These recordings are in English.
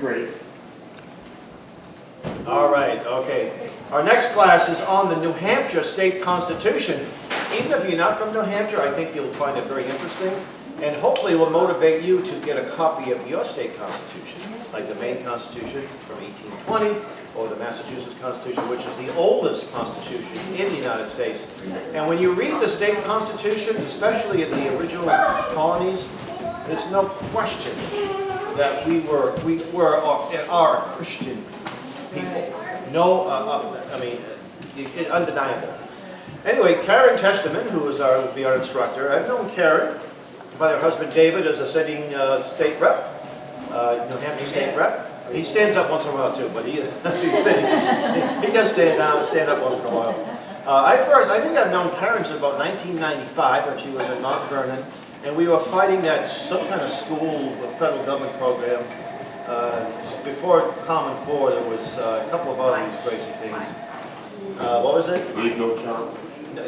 Great. All right, okay. Our next class is on the New Hampshire State Constitution. Even if you're not from New Hampshire, I think you'll find it very interesting, and hopefully will motivate you to get a copy of your state constitution, like the Maine Constitution from 1820, or the Massachusetts Constitution, which is the oldest constitution in the United States. And when you read the state constitution, especially in the original colonies, there's no question that we are a Christian people. No, undeniable. Anyway, Karen Testerman, who will be our instructor, I've known Karen by her husband David as a sitting state rep, New Hampshire state rep. He stands up once in a while too, but he does stand up once in a while. I think I've known Karen since about 1995 when she was at Mount Vernon, and we were fighting that some kind of school, federal government program. Before Common Core, there was a couple of other these crazy things. What was it? Leave no child.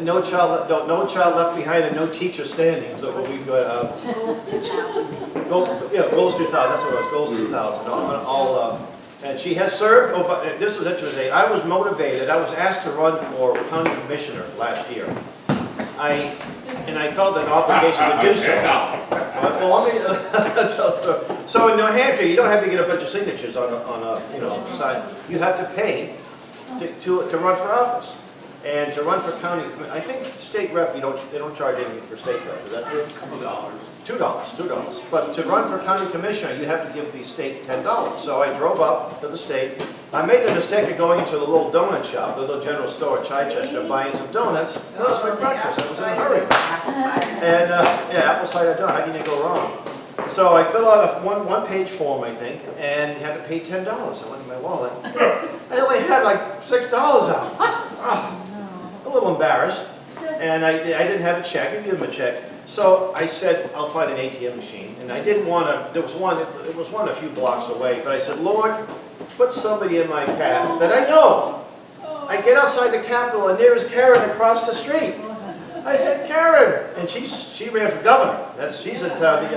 No child left behind and no teacher standing. So what we got. Goals 2000. Goals 2000. That's what it was. Goals 2000. And she has served. Oh, but this is interesting. I was motivated. I was asked to run for county commissioner last year. I felt an obligation to do so. So in New Hampshire, you don't have to get a bunch of signatures on a sign. You have to pay to run for office. And to run for county, I think state rep, they don't charge anything for state rep. Is that true? $2. But to run for county commissioner, you have to give the state $10. So I drove up to the state. I made the mistake of going into the little donut shop, the little general store in Chichester, buying some donuts. That was my breakfast. I was in a hurry. And apple cider donut. How can you go wrong? So I filled out a one-page form, I think, and had to pay $10. I went in my wallet. I only had like $6 out. I said, oh. A little embarrassed, and I didn't have a check. I didn't give him a check, so I said I'll find an ATM machine, and I didn't want to. There was one. It was one a few blocks away, but I said, Lord, put somebody in my path that I know. I get outside the Capitol, and there is Karen across the street. I said, Karen, and she ran for governor. She's a town.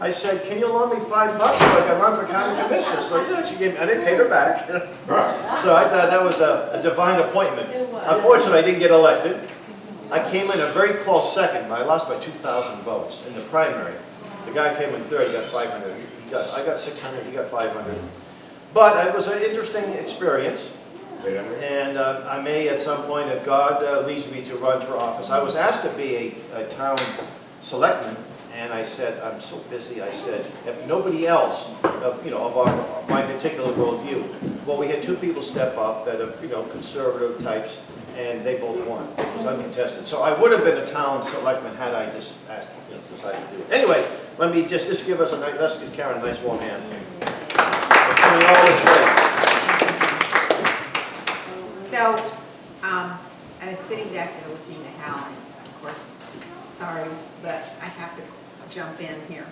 I said, can you loan me $5 so I can run for county commissioner? So yeah, she gave me, and I paid her back. So I thought that was a divine appointment. Unfortunately, I didn't get elected. I came in a very close second, but I lost by 2,000 votes in the primary. The guy came in third, he got 500. I got 600, he got 500. But it was an interesting experience. And I may at some point, if God leads me to run for office. I was asked to be a town selectman. And I said, I'm so busy. I said, if nobody else, of my particular worldview. Well, we had two people step up that are, conservative types, and they both won. It was uncontested. So I would have been a town selectman had I just decided to do it. Anyway, let me just give us let's give Karen a nice warm hand. For coming all this way. So, I was sitting back there listening to Hal, and of course, sorry, but I have to jump in here.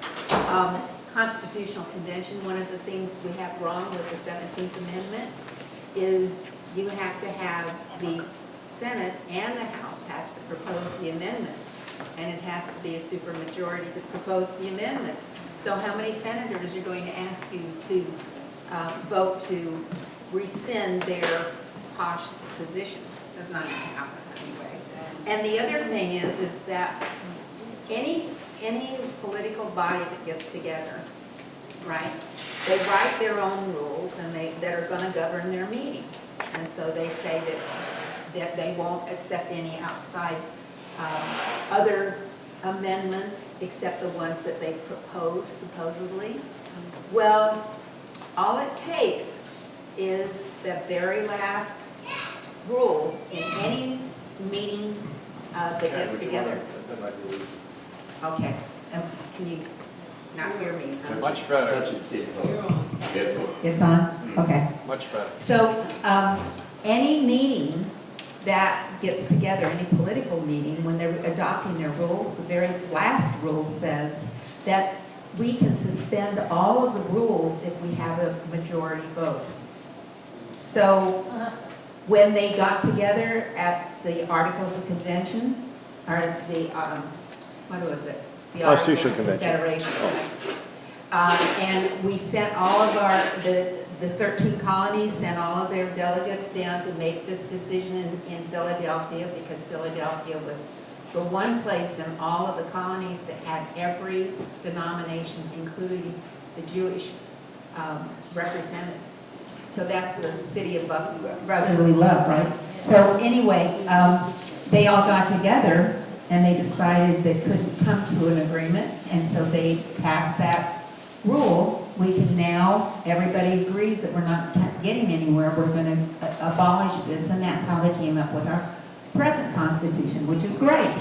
Constitutional Convention, one of the things we have wrong with the 17th Amendment is you have to have the Senate and the House has to propose the amendment, and it has to be a supermajority to propose the amendment. So how many senators are going to ask you to vote to rescind their posh position? Does not happen anyway. And the other thing is that any political body that gets together, right, they write their own rules and that are going to govern their meeting. And so they say that they won't accept any outside other amendments except the ones that they propose, supposedly. Well, all it takes is the very last rule in any meeting that gets together. Okay, can you not hear me? Much better. It's on? Okay. Much better. So, any meeting that gets together, any political meeting, when they're adopting their rules, the very last rule says that we can suspend all of the rules if we have a majority vote. So, when they got together at the Articles of Convention, or the, what was it? The Constitutional Articles of Convention. Confederation. And we sent all of the 13 colonies sent all of their delegates down to make this decision in Philadelphia, because Philadelphia was the one place in all of the colonies that had every denomination, including the Jewish, represented. So that's the city of brotherly love, right? So anyway, they all got together and they decided they couldn't come to an agreement, and so they passed that rule. We can now, everybody agrees that we're not getting anywhere, we're going to abolish this, and that's how they came up with our present Constitution, which is great.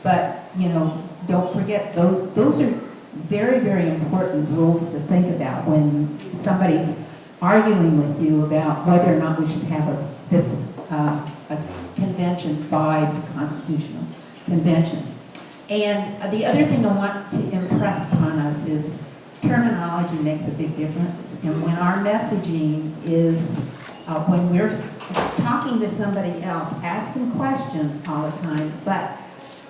But, you know, don't forget, those are very, very important rules to think about when somebody's arguing with you about whether or not we should have a Convention 5 constitutional convention. And the other thing I want to impress upon us is terminology makes a big difference. And when our messaging is, when we're talking to somebody else, ask them questions all the time, but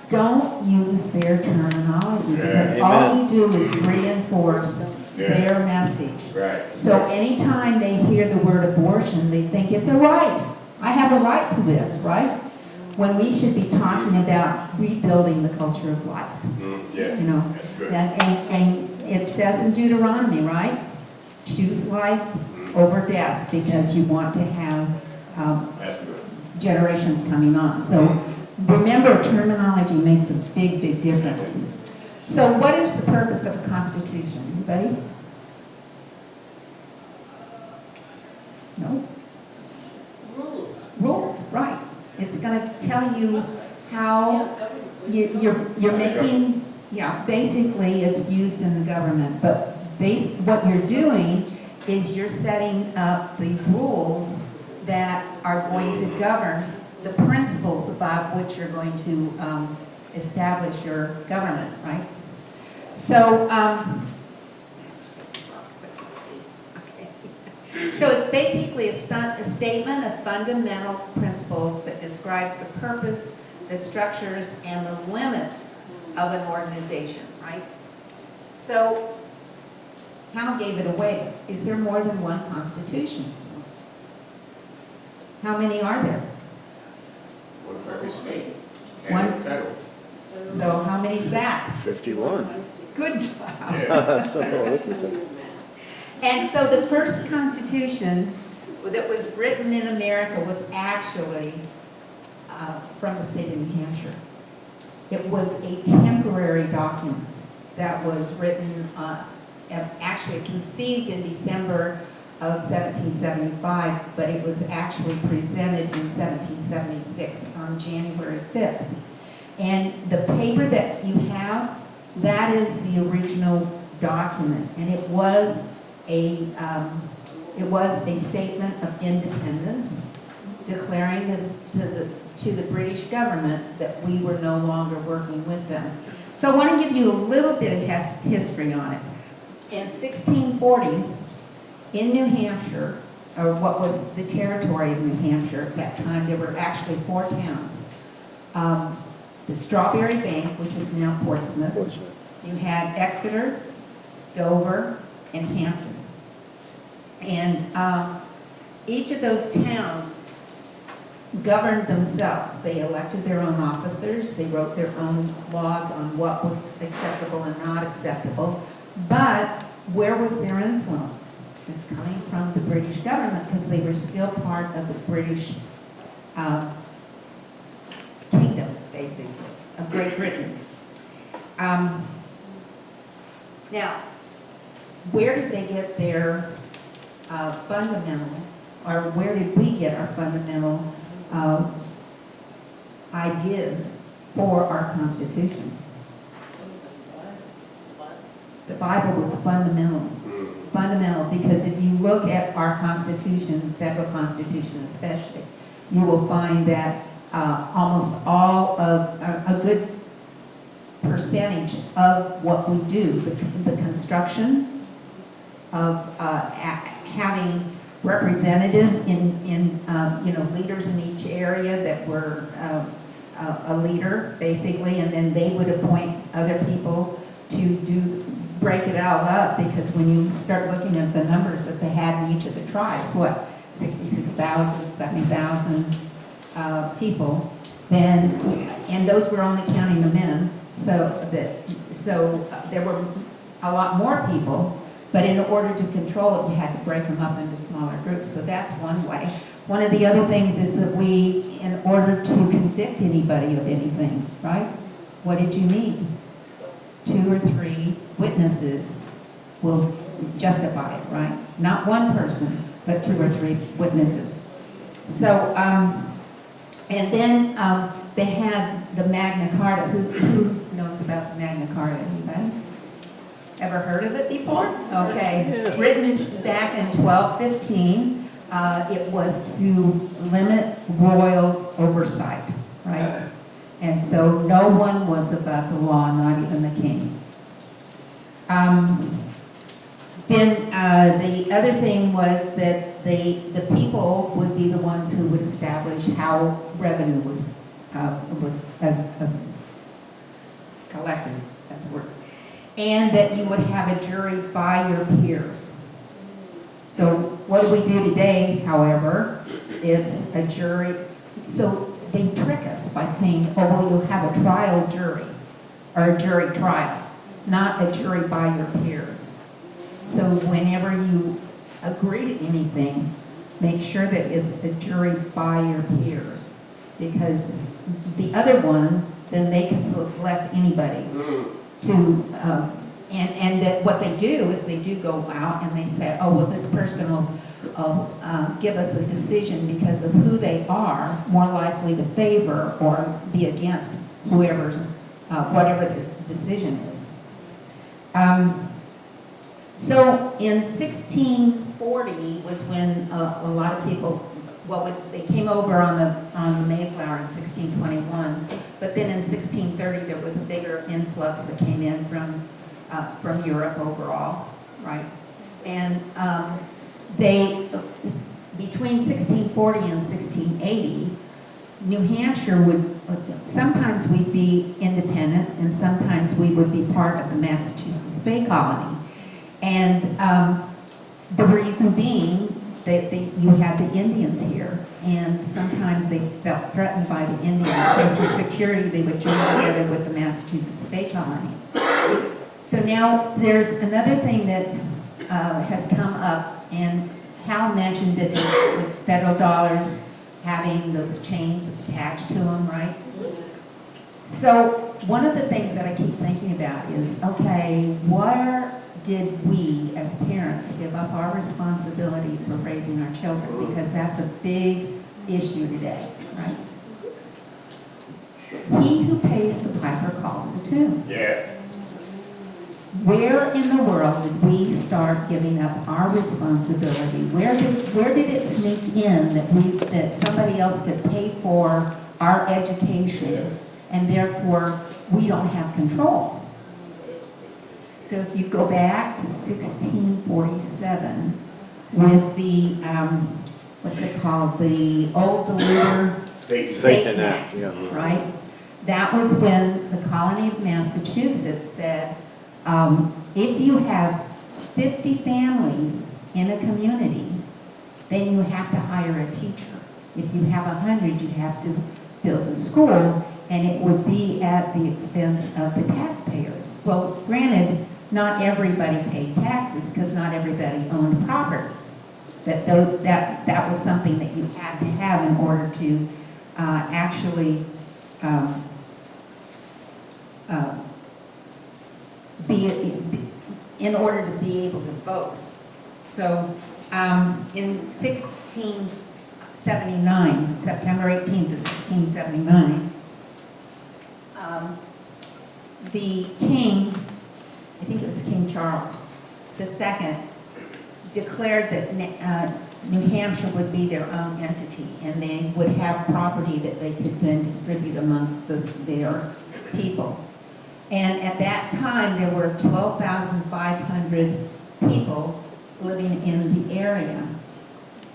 don't use their terminology, because all you do is reinforce their message. Right. So anytime they hear the word abortion, they think it's a right. I have a right to this, right? When we should be talking about rebuilding the culture of life. Yeah, You know, that's good. and it says in Deuteronomy, right? Choose life over death, because you want to have That's good. generations coming on. So remember, terminology makes a big, big difference. So what is the purpose of a constitution? Anybody? No? Rules, right. It's going to tell you how you're making, yeah, basically it's used in the government, but what you're doing is you're setting up the rules that are going to govern the principles about which you're going to establish your government, right? So, so it's basically a statement of fundamental principles that describes the purpose, the structures, and the limits of an organization, right? So, Hal gave it away. Is there more than one constitution? How many are there? One for every state. One- And federal. So how many is that? 51. Good job. Yeah. And so the first constitution that was written in America was actually from the state of New Hampshire. It was a temporary document that was written, actually conceived in December of 1775, but it was actually presented in 1776 on January 5th. And the paper that you have, that is the original document, and it was a statement of independence, declaring to the British government that we were no longer working with them. So I want to give you a little bit of history on it. In 1640, in New Hampshire, or what was the territory of New Hampshire at that time, there were actually 4 towns. The Strawberry Bank, which is now Portsmouth. You had Exeter, Dover, and Hampton. And each of those towns governed themselves. They elected their own officers. They wrote their own laws on what was acceptable and not acceptable. But where was their influence? It was coming from the British government, because they were still part of the British kingdom, basically, of Great Britain. Now, where did they get their fundamental, or where did we get our fundamental ideas for our Constitution? The Bible was fundamental. Fundamental, because if you look at our Constitution, federal Constitution especially, you will find that almost all of, a good percentage of what we do, the construction of having representatives in leaders in each area that were a leader, basically, and then they would appoint other people to do break it all up, because when you start looking at the numbers that they had in each of the tribes, what, 66,000, 70,000 people, then, and those were only counting the men, so there were a lot more people, but in order to control it, you had to break them up into smaller groups, so that's one way. One of the other things is that we, in order to convict anybody of anything, right, what did you need? 2 or 3 witnesses will justify it, right? Not one person, but 2 or 3 witnesses. So, and then they had the Magna Carta. Who knows about the Magna Carta? Anybody? Ever heard of it before? Okay. Written back in 1215. It was to limit royal oversight, right? And so no one was above the law, not even the king. Then the other thing was that the people would be the ones who would establish how revenue was collected, that's the word. And that you would have a jury by your peers. So what do we do today, however? It's a jury. So they trick us by saying, oh, well, you'll have a trial jury, or a jury trial, not a jury by your peers. So whenever you agree to anything, make sure that it's a jury by your peers. Because the other one, then they can select anybody to, and that what they do is they do go out and they say, oh, well, this person will give us a decision because of who they are, more likely to favor or be against whoever's, whatever the decision is. So in 1640 was when a lot of people, well, they came over on the Mayflower in 1621, but then in 1630 there was a bigger influx that came in from Europe overall, right? And they, between 1640 and 1680, New Hampshire would, sometimes we'd be independent and sometimes we would be part of the Massachusetts Bay Colony. And the reason being that you had the Indians here, and sometimes they felt threatened by the Indians, so for security they would join together with the Massachusetts Bay Colony. So now there's another thing that has come up, and Hal mentioned it with federal dollars having those chains attached to them, right? So one of the things that I keep thinking about is, okay, where did we as parents give up our responsibility for raising our children? Because that's a big issue today, right? He who pays the piper calls the tune. Yeah. Where in the world did we start giving up our responsibility? Where did it sneak in that somebody else could pay for our education, and therefore we don't have control? So if you go back to 1647 with the what's it called, the Old Deluder Satan Act, right? That was when the colony of Massachusetts said, if you have 50 families in a community, then you have to hire a teacher. If you have 100, you have to build a school, and it would be at the expense of the taxpayers. Well, granted, not everybody paid taxes because not everybody owned property. But that was something that you had to have in order to actually in order to be able to vote. So in 1679, September 18th of 1679, the king, I think it was King Charles II, declared that New Hampshire would be their own entity, and they would have property that they could then distribute amongst their people. And at that time, there were 12,500 people living in the area.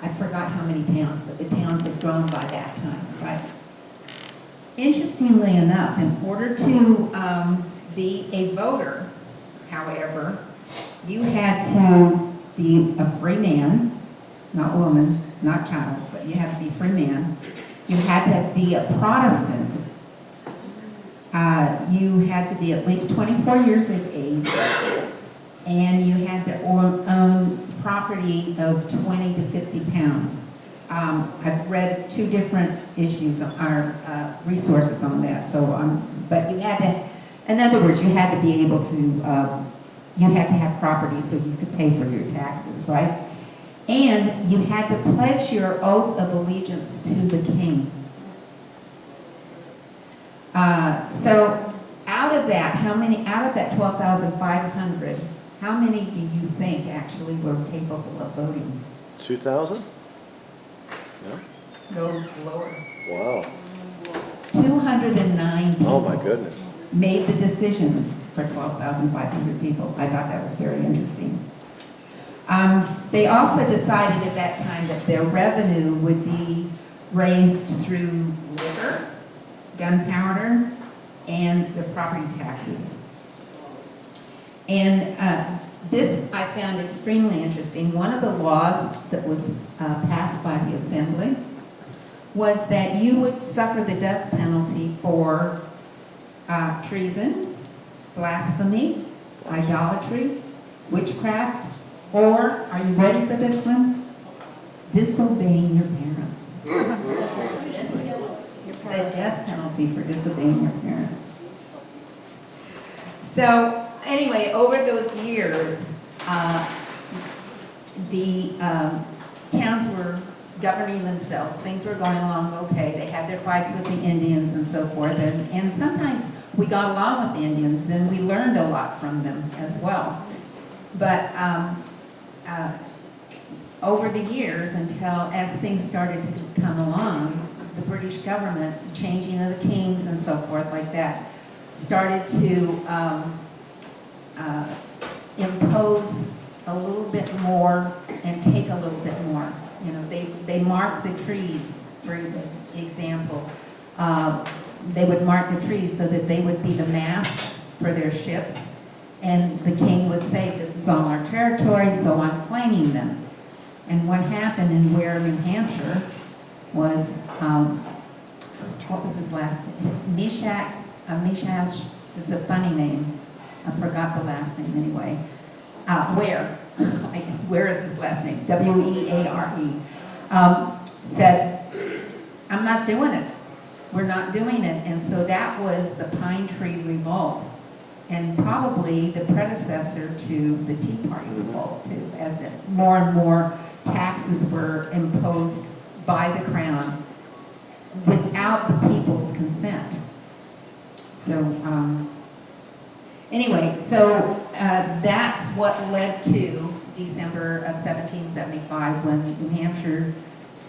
I forgot how many towns, but the towns had grown by that time, right? Interestingly enough, in order to be a voter, however, you had to be a free man, not woman, not child, but you had to be a free man. You had to be a Protestant. You had to be at least 24 years of age, and you had to own property of 20 to 50 pounds. I've read two different issues or resources on that. So, but you had to, in other words, you had to be able to, you had to have property so you could pay for your taxes, right? And you had to pledge your oath of allegiance to the king. So out of that, out of that 12,500, how many do you think actually were capable of voting? 2,000? No, lower. Wow. 209 people Oh, my goodness. made the decisions for 12,500 people. I thought that was very interesting. They also decided at that time that their revenue would be raised through liquor, gunpowder, and the property taxes. And this I found extremely interesting. One of the laws that was passed by the Assembly was that you would suffer the death penalty for treason, blasphemy, idolatry, witchcraft, or, are you ready for this one? Disobeying your parents. The death penalty for disobeying your parents. So, anyway, over those years, the towns were governing themselves. Things were going along okay. They had their fights with the Indians and so forth. And sometimes we got along with the Indians, and we learned a lot from them as well. But over the years, as things started to come along, the British government, changing of the kings and so forth like that, started to impose a little bit more and take a little bit more. You know, they marked the trees, for example. They would mark the trees so that they would be the masts for their ships. And the king would say, this is all our territory, so I'm claiming them. And what happened in Ware, New Hampshire, was, what was his last name? Mishash, it's a funny name. I forgot the last name anyway. Ware, where is his last name? W-E-A-R-E. Said, I'm not doing it. We're not doing it. And so that was the Pine Tree Revolt, and probably the predecessor to the Tea Party Revolt too, as more and more taxes were imposed by the crown without the people's consent. So anyway, so that's what led to December of 1775, when New Hampshire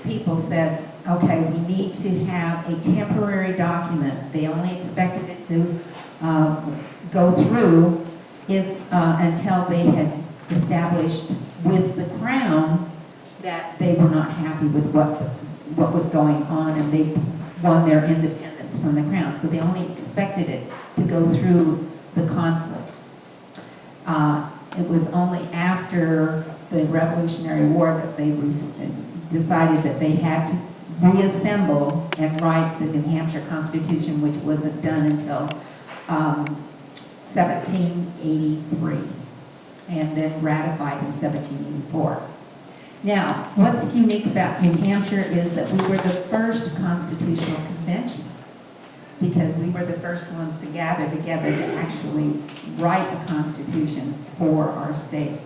people said, okay, we need to have a temporary document. They only expected it to go through until they had established with the crown that they were not happy with what was going on, and they won their independence from the crown. So they only expected it to go through the conflict. It was only after the Revolutionary War that they decided that they had to reassemble and write the New Hampshire Constitution, which wasn't done until 1783, and then ratified in 1784. Now, what's unique about New Hampshire is that we were the first constitutional convention, because we were the first ones to gather together to actually write a constitution for our state,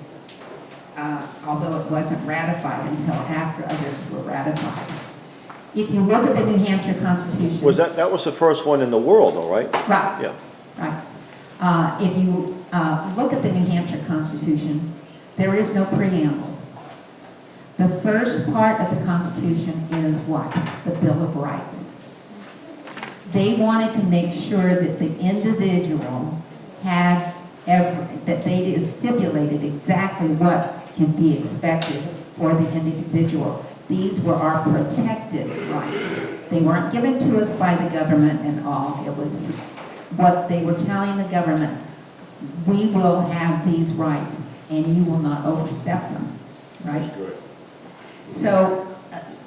although it wasn't ratified until after others were ratified. If you look at the New Hampshire Constitution... That was the first one in the world, though, right? Right. Yeah. Right. If you look at the New Hampshire Constitution, there is no preamble. The first part of the Constitution is what? The Bill of Rights. They wanted to make sure that the individual had that they stipulated exactly what can be expected for the individual. These were our protected rights. They weren't given to us by the government and all. It was what they were telling the government. we will have these rights and you will not overstep them, right? That's good. So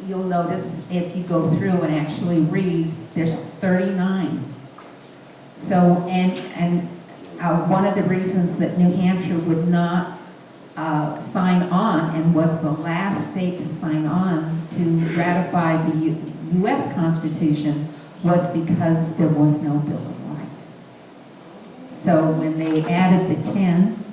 you'll notice if you go through and actually read, there's 39. So, and one of the reasons that New Hampshire would not sign on and was the last state to sign on to ratify the U.S. Constitution was because there was no Bill of Rights. So when they added the 10,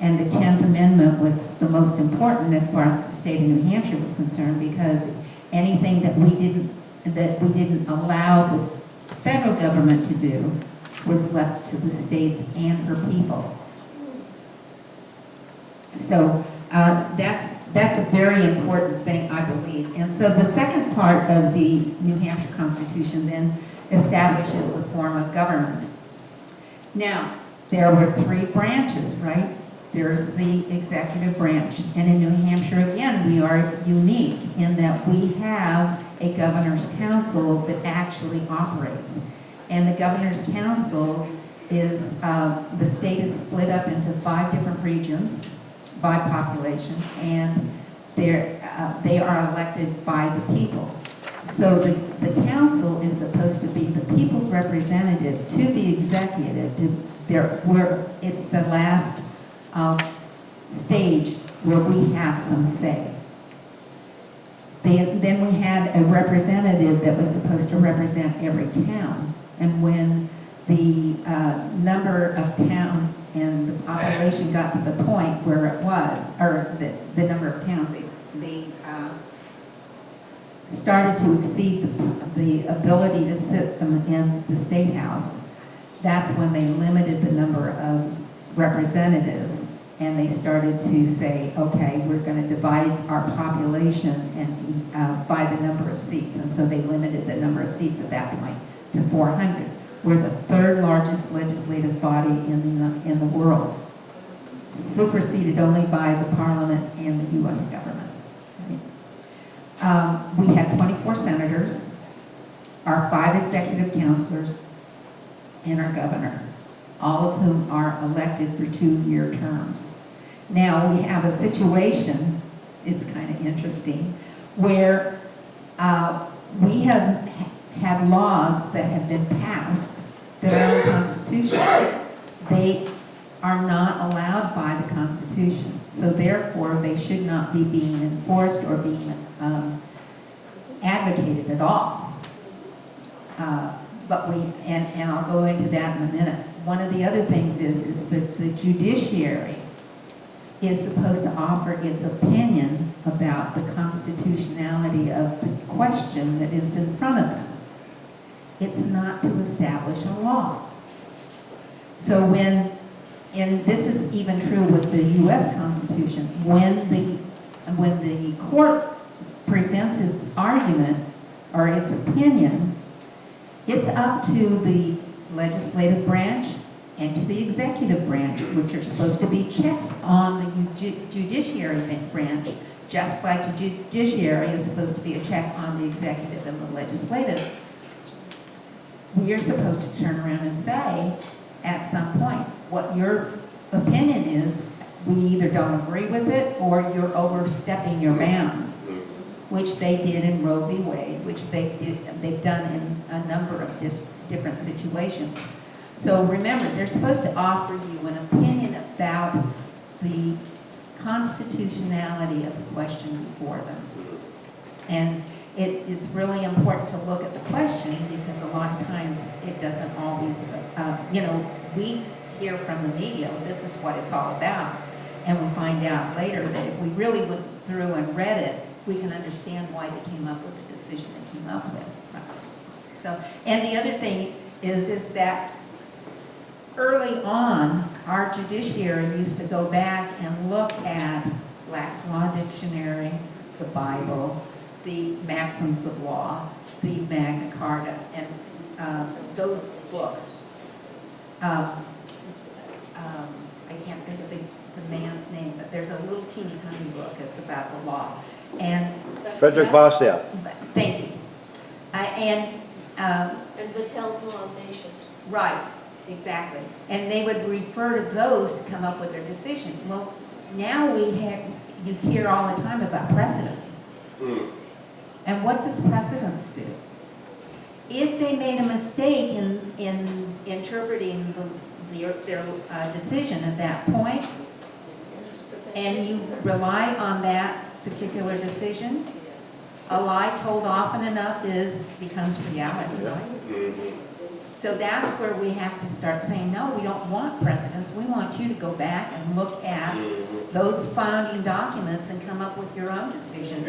and the 10th Amendment was the most important as far as the state of New Hampshire was concerned, because anything that we didn't allow the federal government to do was left to the states and her people. So that's a very important thing, I believe. And so the second part of the New Hampshire Constitution then establishes the form of government. Now, there were 3 branches, right? There's the executive branch. And in New Hampshire, again, we are unique in that we have a governor's council that actually operates. And the governor's council is, the state is split up into 5 different regions by population, and they are elected by the people. So the council is supposed to be the people's representative to the executive, where it's the last stage where we have some say. Then we had a representative that was supposed to represent every town, and when the number of towns and the population got to the point where it was, or the number of towns, they started to exceed the ability to sit them in the state house. That's when they limited the number of representatives, and they started to say, okay, we're going to divide our population and by the number of seats, and so they limited the number of seats at that point to 400. We're the 3rd largest legislative body in the world, superseded only by the Parliament and the U.S. government. Right? We have 24 senators, our 5 executive counselors, and our governor, all of whom are elected for 2-year terms. Now, we have a situation, it's kind of interesting, where we have had laws that have been passed that are unconstitutional. They are not allowed by the Constitution, so therefore they should not be being enforced or being advocated at all. But and I'll go into that in a minute. One of the other things is that the judiciary is supposed to offer its opinion about the constitutionality of the question that is in front of them. It's not to establish a law. So and this is even true with the U.S. Constitution, when the court presents its argument or its opinion, it's up to the legislative branch and to the executive branch, which are supposed to be checks on the judiciary branch, just like the judiciary is supposed to be a check on the executive and the legislative. We are supposed to turn around and say, at some point, what your opinion is, we either don't agree with it or you're overstepping your bounds, which they did in Roe v. Wade, which they've done in a number of different situations. So remember, they're supposed to offer you an opinion about the constitutionality of the question before them. And it's really important to look at the question, because a lot of times it doesn't always, we hear from the media, this is what it's all about, and we find out later that if we really went through and read it, we can understand why they came up with the decision they came up with. So, and the other thing is that early on, our judiciary used to go back and look at Black's Law Dictionary, the Bible, the Maxims of Law, the Magna Carta, and those books. I can't think of the man's name, but there's a little teeny tiny book that's about the law. And Frederick Bostia. thank you. And Vattel's Law of Nations. right. Exactly. And they would refer to those to come up with their decision. Well, now you hear all the time about precedents. And what does precedents do? If they made a mistake in interpreting their decision at that point, and you rely on that particular decision, a lie told often enough becomes reality, right? So that's where we have to start saying, no, we don't want precedents. We want you to go back and look at those founding documents and come up with your own decision.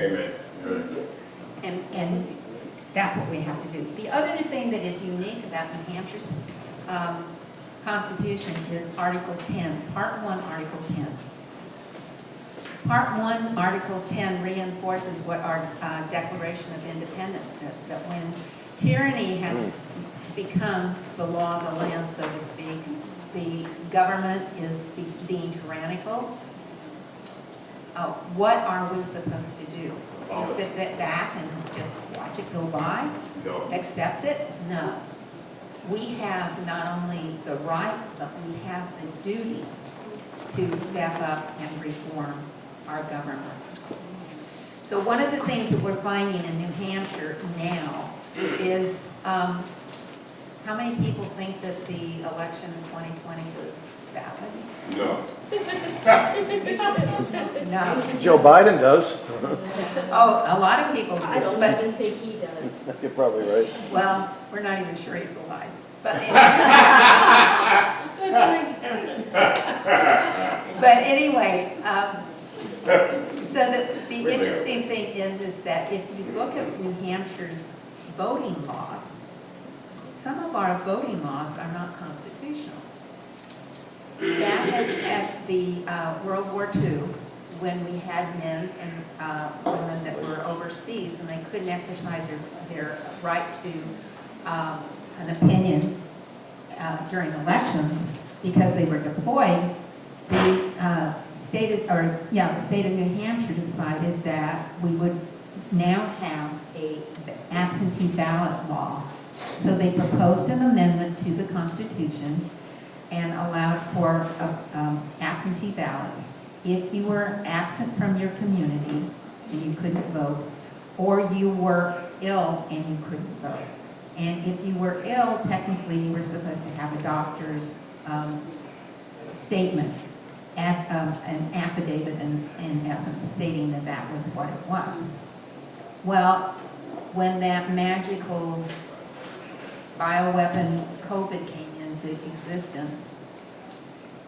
Amen. And that's what we have to do. The other thing that is unique about New Hampshire's Constitution is Article 10, Part 1, Article 10. Part 1, Article 10 reinforces what our Declaration of Independence says, that when tyranny has become the law of the land, so to speak, the government is being tyrannical, what are we supposed to do? Just sit back and just watch it go by? No. Accept it? No. We have not only the right, but we have the duty to step up and reform our government. So one of the things that we're finding in New Hampshire now is, how many people think that the election in 2020 was valid? No. No. Joe Biden does. Oh, a lot of people do. I don't But, even think he does. You're probably right. well, we're not even sure he's alive. But anyway, so the interesting thing is that if you look at New Hampshire's voting laws, some of our voting laws are not constitutional. Back at the World War II, when we had men and women that were overseas and they couldn't exercise their right to an opinion during elections because they were deployed, the state of New Hampshire decided that we would now have an absentee ballot law. So they proposed an amendment to the Constitution and allowed for absentee ballots if you were absent from your community and you couldn't vote, or you were ill and you couldn't vote. And if you were ill, technically you were supposed to have a doctor's statement, an affidavit in essence stating that that was what it was. Well, when that magical bioweapon COVID came into existence,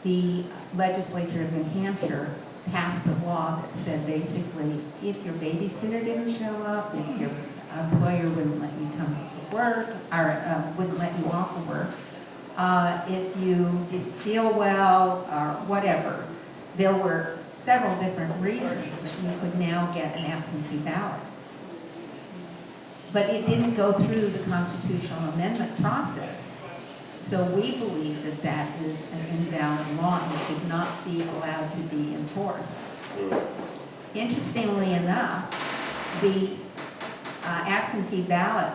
the legislature of New Hampshire passed a law that said basically if your babysitter didn't show up, if your employer wouldn't let you come to work, or wouldn't let you off of work, if you didn't feel well or whatever, there were several different reasons that you could now get an absentee ballot. But it didn't go through the constitutional amendment process. So we believe that that is an invalid law and should not be allowed to be enforced. Interestingly enough, the absentee ballot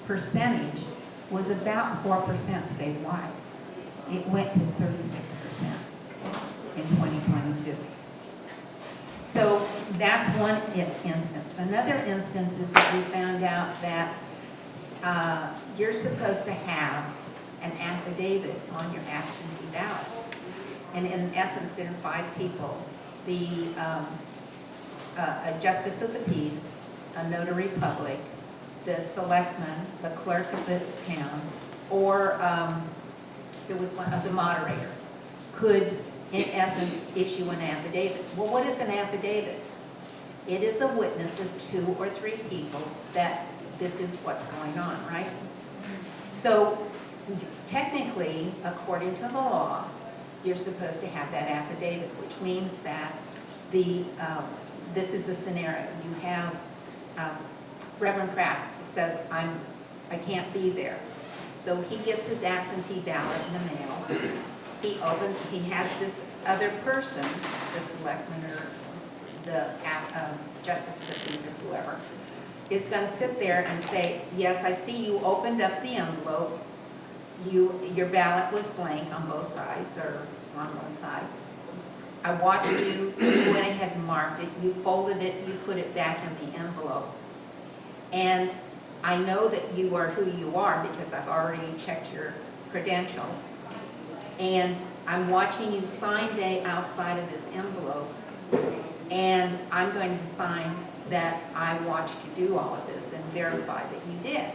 percentage was about 4% statewide. It went to 36% in 2022. So that's one instance. Another instance is that we found out that you're supposed to have an affidavit on your absentee ballot. And in essence, there are 5 people. A justice of the peace, a notary public, the selectman, the clerk of the town, or there was one of the moderator, could in essence issue an affidavit. Well, what is an affidavit? It is a witness of 2 or 3 people that this is what's going on, right? So technically, according to the law, you're supposed to have that affidavit, which means that this is the scenario. You have Reverend Kraft says, I can't be there. So he gets his absentee ballot in the mail. He has this other person, the selectman or the justice of the peace or whoever, is going to sit there and say, yes, I see you opened up the envelope. your ballot was blank on both sides or on one side. I watched you went ahead and marked it, you folded it, you put it back in the envelope. And I know that you are who you are because I've already checked your credentials. And I'm watching you sign day outside of this envelope. And I'm going to sign that I watched you do all of this and verify that you did.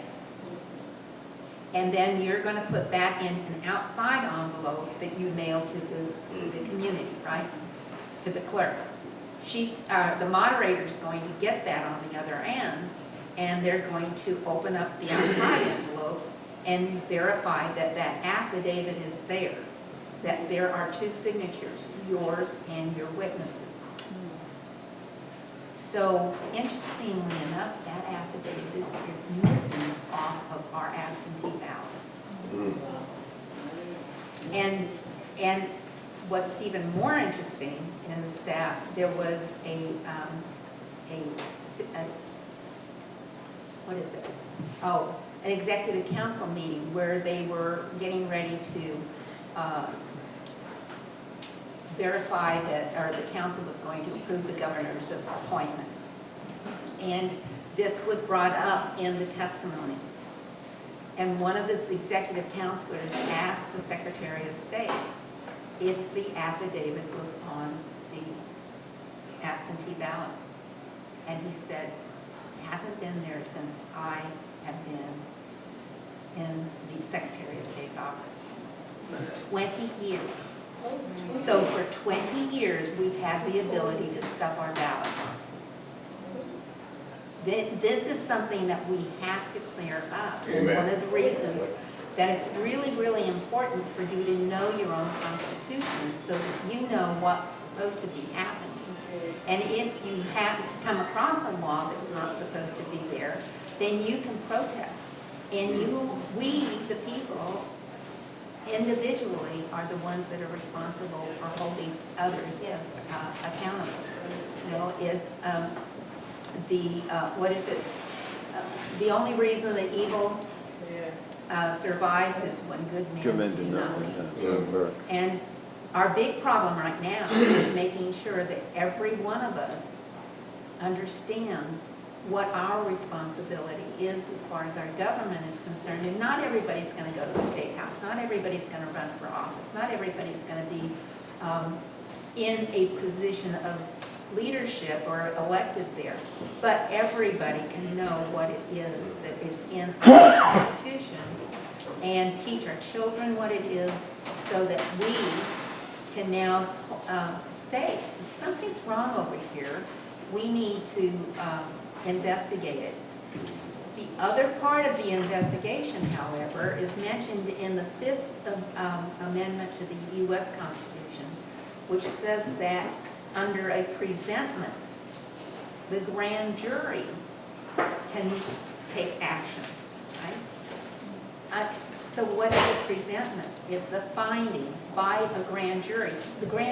And then you're going to put that in an outside envelope that you mail to the community, right? To the clerk. The moderator's going to get that on the other end, and they're going to open up the outside envelope and verify that that affidavit is there, that there are two signatures, yours and your witnesses. So interestingly enough, that affidavit is missing off of our absentee ballots. And what's even more interesting is that there was an executive council meeting where they were getting ready to verify that, or the council was going to approve the governor's appointment. And this was brought up in the testimony. And one of the executive counselors asked the Secretary of State if the affidavit was on the absentee ballot. And he said, it hasn't been there since I have been in the Secretary of State's office. 20 years. So for 20 years, we've had the ability to stuff our ballot boxes. This is something that we have to clear up. And one of the reasons that it's really, really important for you to know your own Constitution so that you know what's supposed to be happening. And if you have come across a law that's not supposed to be there, then you can protest. And we, the people, individually are the ones that are responsible for holding others accountable. You know, the only reason that evil survives is when good men do nothing. And our big problem right now is making sure that every one of us understands what our responsibility is as far as our government is concerned. And not everybody's going to go to the State House. Not everybody's going to run for office. Not everybody's going to be in a position of leadership or elected there. But everybody can know what it is that is in our Constitution and teach our children what it is so that we can now say, if something's wrong over here, we need to investigate it. The other part of the investigation, however, is mentioned in the 5th Amendment to the U.S. Constitution, which says that under a presentment, the grand jury can take action, right? So what is a presentment? It's a finding by a grand jury. The grand